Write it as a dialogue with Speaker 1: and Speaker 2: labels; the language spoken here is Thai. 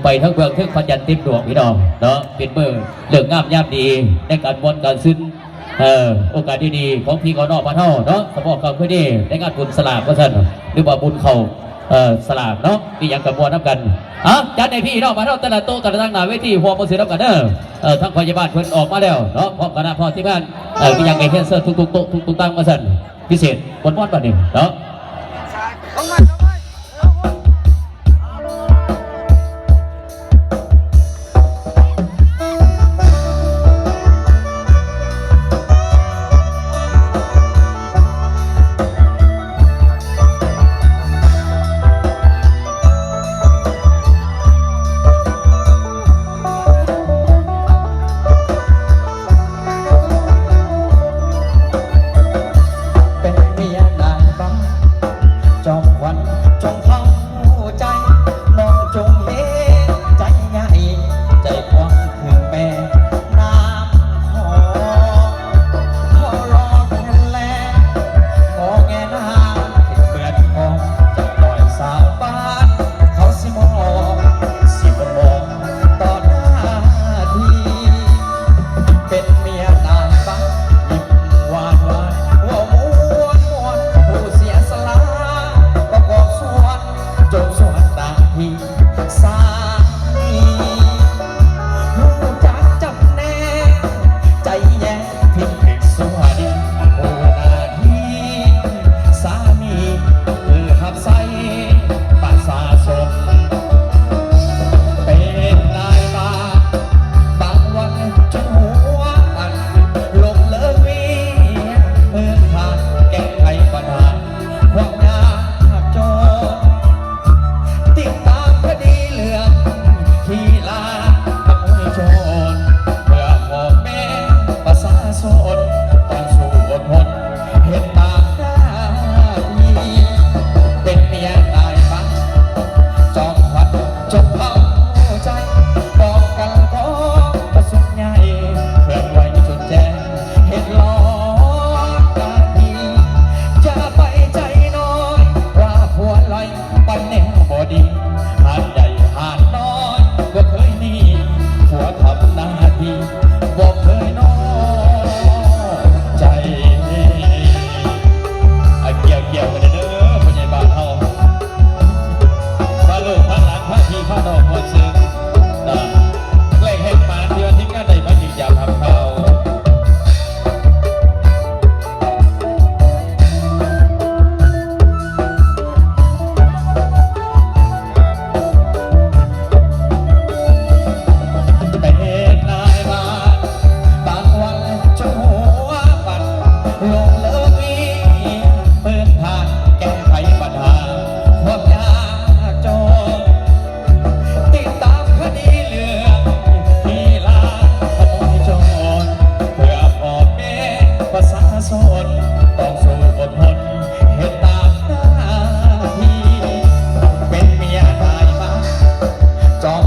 Speaker 1: ไปทั้งเมืองทั้งพันยันติดดวงพี่น้องเนาะเป็นเบอร์เรื่องงามยามดีในการบนการซึ้งโอกาสดีๆของพี่กอนอกมาเท่าเนาะสมองเขาเพื่อดีในงานบุญสลากก็สั่นหรือว่าบุญเขาสลากเนาะที่ยังกับบัวนับกันจัดในพี่น้องมาเท่าแต่ละโต๊ะแต่ละตั้งหน้าเวทีหัวมือเสือนับกันทั้งพยาบาลเพิ่นออกมาแล้วเนาะพร้อมคณะพ่อที่บ้านที่ยังไงเทนเซอร์ทุกๆโต๊ะทุกๆตั้งมาสั่นพิเศษบนวันบัดนี้เนาะ
Speaker 2: จอม